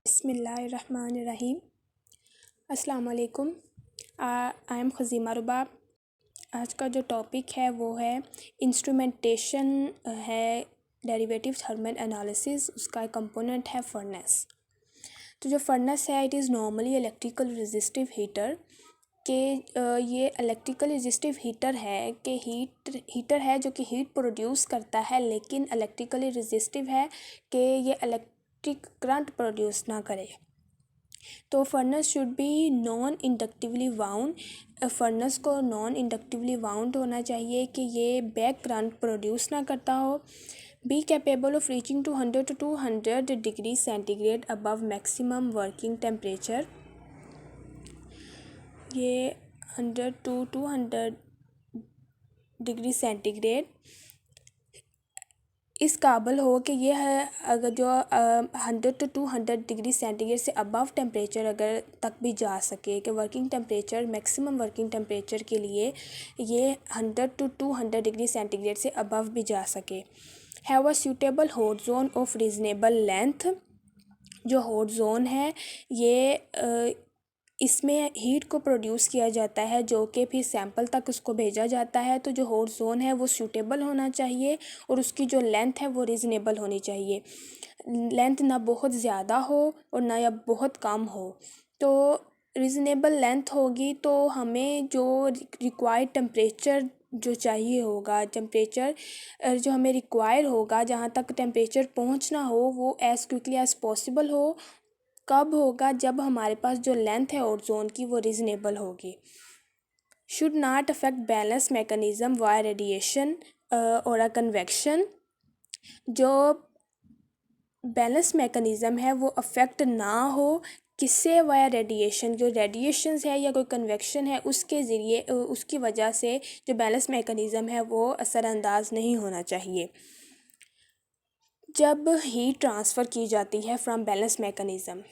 बिस्मिल्लाहिर्रहमानिर्रहीम। अस्सलाम वालेकुम। आई एम खज़ीमा रुबाब। आज का जो टॉपिक है वो है इंस्ट्रूमेंटेशन है डेरिवेटिव थर्मल एनालिसिस। उसका एक कंपोनेंट है फर्नेस। तो जो फर्नेस है it is normally electrical resistive heater के ये इलेक्ट्रिकल रेजिस्टिव हीटर है कि हीटर है जो कि हीट प्रोड्यूस करता है, लेकिन इलेक्ट्रिकली रेजिस्टिव है कि ये इलेक्ट्रिक करंट प्रोड्यूस ना करे। तो furnace should be non inductively wound. Furnace को नॉन इंडक्टिवली वाउंड होना चाहिए कि ये बैक करंट प्रोड्यूस ना करता हो। Be capable of reaching to 100 to 200 degree centigrade above maximum working temperature. ये 100 to 200 डिग्री सेंटीग्रेड इस काबिल हो कि ये है अगर जो 100 to 200 डिग्री सेंटीग्रेड से अबव टेम्परेचर अगर तक भी जा सके कि working temperature maximum working temperature के लिए ये 100 to 200 डिग्री सेंटीग्रेड से अबव भी जा सके। Have a suitable hot zone of reasonable length. जो हॉट जोन है ये इसमें हीट को प्रोड्यूस किया जाता है जो कि फिर सैंपल तक उसको भेजा जाता है। तो जो हॉट जोन है वो सूटेबल होना चाहिए और उसकी जो लेंथ है वो रीज़नेबल होनी चाहिए। लेंथ ना बहुत ज़्यादा हो और ना या बहुत कम हो। तो रीज़नेबल लेंथ होगी तो हमें जो रिक्वायर्ड टेम्परेचर जो चाहिए होगा, टेम्परेचर जो हमें रिक्वायर होगा, जहाँ तक टेम्परेचर पहुँचना हो वो एज़ क्विकली एज़ पॉसिबल हो। कब होगा? जब हमारे पास जो लेंथ है ओजोन की वो रीज़नेबल होगी। Should not affect balance mechanism via radiation और अ कन्वेक्शन। जो बैलेंस मैकेनिज़्म है वो अफेक्ट ना हो किससे? Via radiation. जो रेडिएशंस है या कोई कन्वेक्शन है उसके ज़रिए उसकी वजह से जो बैलेंस मैकेनिज़्म है वो असरअंदाज नहीं होना चाहिए। जब हीट ट्रांसफ़र की जाती है फ्रॉम बैलेंस मैकेनिज़्म,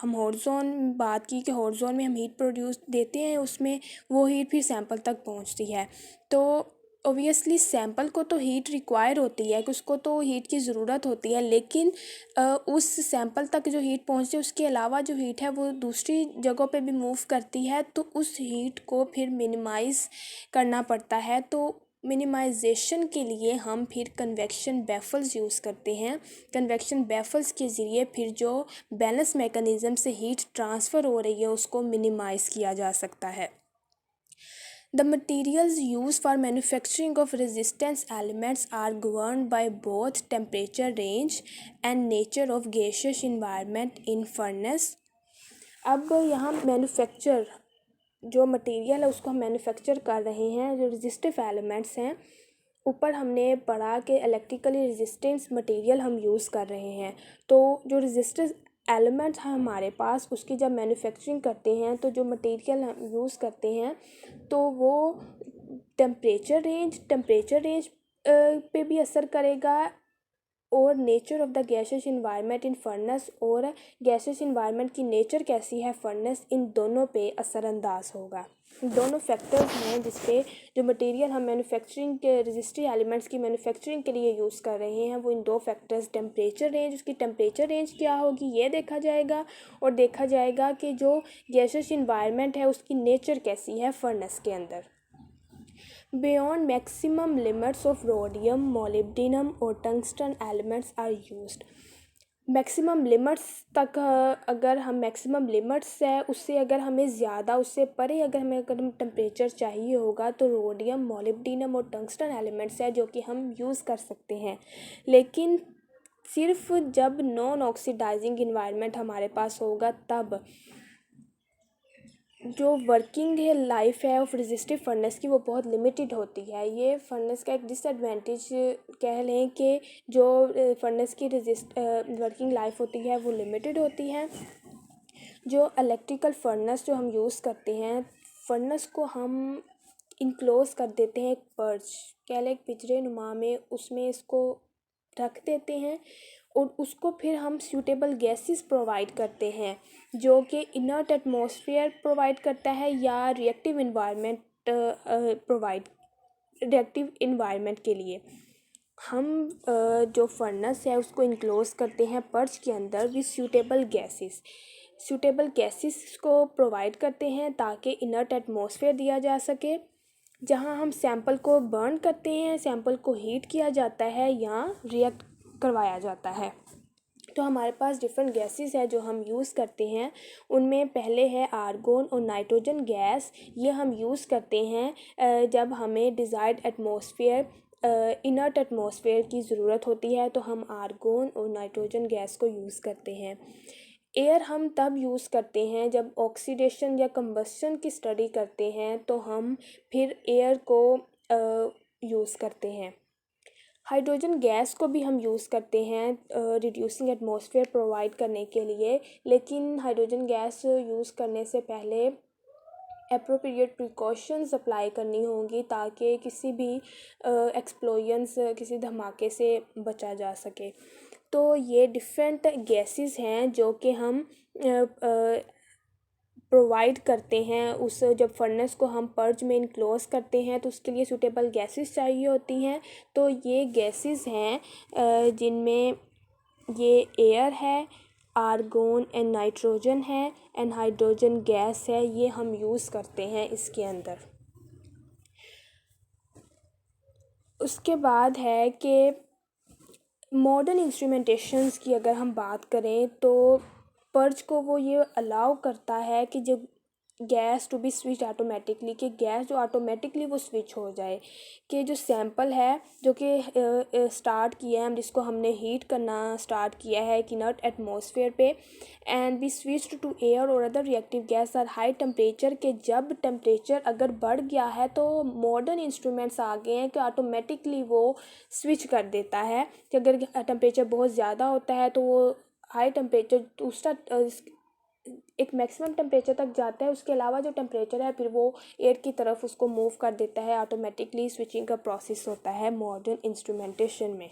हम हॉट जोन बात की कि हॉट जोन में हम हीट प्रोड्यूस देते हैं, उसमें वो हीट फिर सैंपल तक पहुंचती है। तो ओबियसली सैंपल को तो हीट रिक्वायर होती है कि उसको तो हीट की ज़रूरत होती है, लेकिन उस सैंपल तक जो हीट पहुंचती है उसके अलावा जो हीट है वो दूसरी जगहों पे भी मूव करती है। तो उस हीट को फिर मिनिमाइज़ करना पड़ता है। तो मिनिमाइजेशन के लिए हम फिर कन्वेक्शन बैफल्स यूज़ करते हैं। कन्वेक्शन बैफल्स के ज़रिए फिर जो बैलेंस मैकेनिज़्म से हीट ट्रांसफ़र हो रही है उसको मिनिमाइज़ किया जा सकता है। The materials used for manufacturing of resistance elements are governed by both temperature range and nature of gaseous environment in furnace। अब यहाँ मैन्युफैक्चर जो मटेरियल है उसको हम मैन्युफैक्चर कर रहे हैं, जो रेजिस्टिव एलिमेंट्स हैं, ऊपर हमने पढ़ा कि इलेक्ट्रिकली रेजिस्टेंस मटेरियल हम यूज़ कर रहे हैं। तो जो रेजिस्टिव एलिमेंट्स हैं हमारे पास उसकी जब मैन्युफैक्चरिंग करते हैं तो जो मटेरियल हम यूज़ करते हैं तो वो टेम्परेचर रेंज पे भी असर करेगा और nature of the gases environment in furnace और गैसेस इन्वायरमेंट की नेचर कैसी है फर्नेस, इन दोनों पे असरअंदाज होगा। दोनों फैक्टर्स हैं जिसपे जो मटेरियल हम मैन्युफैक्चरिंग के रेजिस्टिव एलिमेंट्स की मैन्युफैक्चरिंग के लिए यूज़ कर रहे हैं वो इन दो फैक्टर्स टेम्परेचर रेंज, उसकी टेम्परेचर रेंज क्या होगी ये देखा जाएगा, और देखा जाएगा कि जो गैसेस इन्वायरमेंट है उसकी नेचर कैसी है फर्नेस के अंदर। Beyond maximum limits of rhodium, molybdenum और tungsten elements are used. Maximum limits तक अगर हम मैक्सिमम लिमिट्स है उससे अगर हमें ज़्यादा उससे परे अगर हम टेम्परेचर चाहिए होगा तो रोडियम, मोलिब्डेनम और टंगस्टन एलिमेंट्स है जो कि हम यूज़ कर सकते हैं। लेकिन सिर्फ जब नॉन ऑक्सीडाइजिंग इन्वायरमेंट हमारे पास होगा तब जो वर्किंग है लाइफ है ऑफ रेजिस्टिव फर्नेस की वो बहुत लिमिटेड होती है। ये फर्नेस का एक डिसएडवांटेज कह लें कि जो फर्नेस की वर्किंग लाइफ होती है वो लिमिटेड होती है। जो इलेक्ट्रिकल फर्नेस जो हम यूज़ करते हैं, फर्नेस को हम इनक्लोज कर देते हैं एक पर्च कह लें, एक पिंजरे नुमा में, उसमें इसको रख देते हैं और उसको फिर हम सूटेबल गैसेस प्रोवाइड करते हैं जो कि इनर्ट एटमॉस्फेयर प्रोवाइड करता है या रिएक्टिव इन्वायरमेंट के लिए। हम जो फर्नेस है उसको इनक्लोज करते हैं पर्च के अंदर विद सूटेबल गैसेस को प्रोवाइड करते हैं ताकि इनर्ट एटमॉस्फेयर दिया जा सके, जहां हम सैंपल को बर्न करते हैं, सैंपल को हीट किया जाता है या रिएक्ट करवाया जाता है। तो हमारे पास डिफरेंट गैसेस है जो हम यूज़ करते हैं। उनमें पहले है आर्गोन और नाइट्रोजन गैस। ये हम यूज़ करते हैं जब हमें डिज़ायर्ड एटमॉस्फेयर इनर्ट एटमॉस्फेयर की ज़रूरत होती है, तो हम आर्गोन और नाइट्रोजन गैस को यूज़ करते हैं। एयर हम तब यूज़ करते हैं जब ऑक्सीडेशन या कंबस्शन की स्टडी करते हैं, तो हम फिर एयर को यूज़ करते हैं। हाइड्रोजन गैस को भी हम यूज़ करते हैं रिड्यूसिंग एटमॉस्फेयर प्रोवाइड करने के लिए, लेकिन हाइड्रोजन गैस यूज़ करने से पहले एप्रोप्रिएट प्रिकॉशंस अप्लाई करनी होंगी ताकि किसी भी एक्सप्लोजन्स, किसी धमाके से बचा जा सके। तो ये डिफरेंट गैसेस हैं जो कि हम प्रोवाइड करते हैं। उस जब फर्नेस को हम पर्च में इनक्लोज करते हैं तो उसके लिए सूटेबल गैसेस चाहिए होती हैं। तो ये गैसेस हैं जिनमें ये एयर है, आर्गोन एंड नाइट्रोजन है एंड हाइड्रोजन गैस है, ये हम यूज़ करते हैं इसके अंदर। उसके बाद है कि मॉडर्न इंस्ट्रूमेंटेशंस की अगर हम बात करें तो पर्च को वो ये अलाउ करता है कि जब gas to be switch automatically, कि गैस जो ऑटोमेटिकली वो स्विच हो जाए, कि जो सैंपल है जो कि स्टार्ट किया है हम, जिसको हमने हीट करना स्टार्ट किया है कि इनर्ट एटमॉस्फेयर पे, and be switched to air और other reactive gas are high temperature, के जब टेम्परेचर अगर बढ़ गया है तो मॉडर्न इंस्ट्रूमेंट्स आ गए हैं कि ऑटोमेटिकली वो स्विच कर देता है कि अगर टेम्परेचर बहुत ज़्यादा होता है तो वो हाई टेम्परेचर दूसरा एक मैक्सिमम टेम्परेचर तक जाता है, उसके अलावा जो टेम्परेचर है फिर वो एयर की तरफ उसको मूव कर देता है। ऑटोमेटिकली स्विचिंग का प्रोसेस होता है मॉडर्न इंस्ट्रूमेंटेशन में।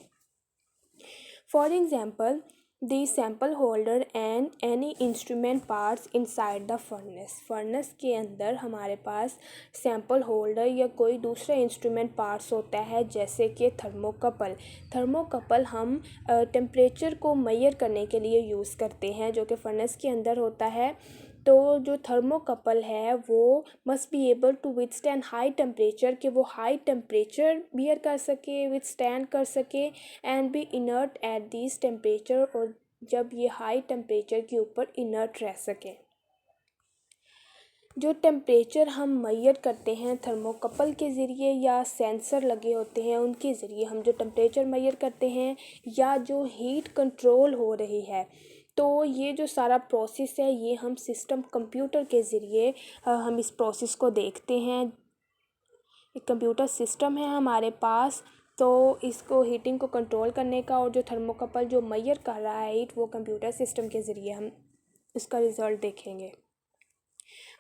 For example the sample holder and any instrument parts inside the furnace के अंदर हमारे पास सैंपल होल्डर या कोई दूसरा इंस्ट्रूमेंट पार्ट्स होता है, जैसे कि थर्मोकपल हम टेम्परेचर को मेजर करने के लिए यूज़ करते हैं, जो कि फर्नेस के अंदर होता है। तो जो थर्मोकपल है वो must be able to withstand high temperature, कि वो हाई टेम्परेचर बियर कर सके, विथस्टैंड कर सके and be inert at this temperature, और जब ये हाई टेम्परेचर के ऊपर इनर्ट रह सके। जो टेम्परेचर हम मेजर करते हैं थर्मोकपल के ज़रिए या सेंसर लगे होते हैं उनके ज़रिए, हम जो टेम्परेचर मेजर करते हैं या जो हीट कंट्रोल हो रही है, तो ये जो सारा प्रोसेस है ये हम सिस्टम कंप्यूटर के ज़रिए हम इस प्रोसेस को देखते हैं। एक कंप्यूटर सिस्टम है हमारे पास, तो इसको हीटिंग को कंट्रोल करने का, और जो थर्मोकपल जो मेजर कर रहा है हीट, वो कंप्यूटर सिस्टम के ज़रिए हम उसका रिज़ल्ट देखेंगे।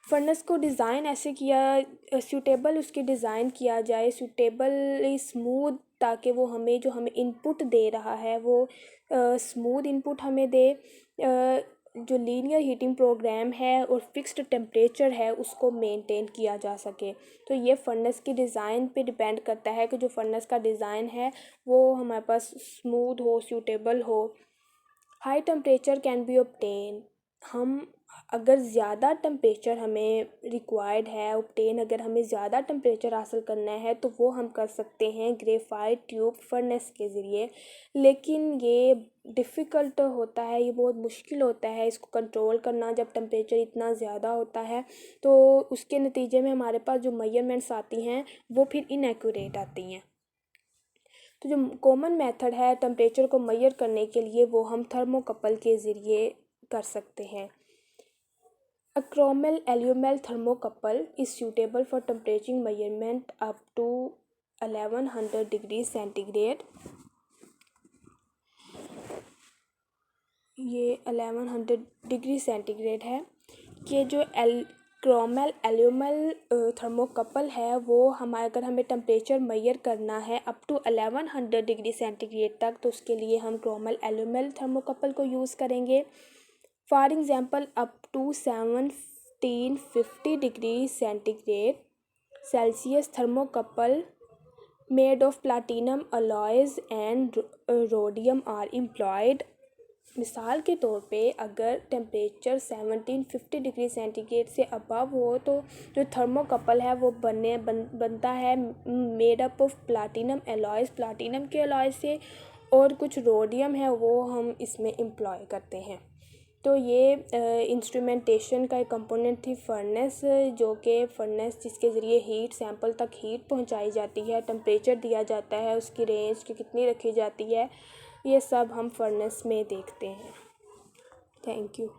फर्नेस को डिज़ाइन ऐसे किया सूटेबल उसकी डिज़ाइन किया जाए, सूटेबल स्मूथ, ताकि वो हमें जो हमें इनपुट दे रहा है वो स्मूथ इनपुट हमें दे। जो लीनियर हीटिंग प्रोग्राम है और फिक्स्ड टेम्परेचर है उसको मेंटेन किया जा सके। तो ये फर्नेस की डिज़ाइन पे डिपेंड करता है कि जो फर्नेस का डिज़ाइन है वो हमारे पास स्मूथ हो, सूटेबल हो। High temperature can be obtain, हम अगर ज़्यादा टेम्परेचर हमें रिक्वायर्ड है ऑब्टेन, अगर हमें ज़्यादा टेम्परेचर हासिल करना है तो वो हम कर सकते हैं ग्रेफाइट ट्यूब फर्नेस के ज़रिए, लेकिन ये डिफ़िकल्ट होता है, ये बहुत मुश्किल होता है इसको कंट्रोल करना जब टेम्परेचर इतना ज़्यादा होता है। तो उसके नतीजे में हमारे पास जो मेजरमेंट्स आती हैं वो फिर इनएक्यूरेट आती हैं। तो जो कॉमन मेथड है टेम्परेचर को मेजर करने के लिए वो हम थर्मोकपल के ज़रिए कर सकते हैं। A Cromwell Alumel thermocouple is suitable for temperature measurement up to 1100 degrees centigrade। ये 1100 डिग्री सेंटीग्रेड है कि जो क्रोमेल एल्यूमल थर्मोकपल है वो हमारे अगर हमें टेम्परेचर मेजर करना है अप टू 1100 डिग्री सेंटीग्रेड तक, तो उसके लिए हम क्रोमेल एल्यूमल थर्मोकपल को यूज़ करेंगे। For example up to 1750 degree centigrade Celsius thermocouple made of platinum alloys and rhodium are employed. मिसाल के तौर पे अगर टेम्परेचर 1750 डिग्री सेंटीग्रेड से अबव हो तो जो थर्मोकपल है वो बनता है made up of platinum alloys, platinum के अलॉय से, और कुछ रोडियम है वो हम इसमें एम्प्लॉय करते हैं। तो ये इंस्ट्रूमेंटेशन का एक कंपोनेंट थी फर्नेस, जो कि फर्नेस जिसके ज़रिए हीट सैंपल तक हीट पहुंचाई जाती है, टेम्परेचर दिया जाता है, उसकी रेंज की कितनी रखी जाती है, ये सब हम फर्नेस में देखते हैं। Thank you.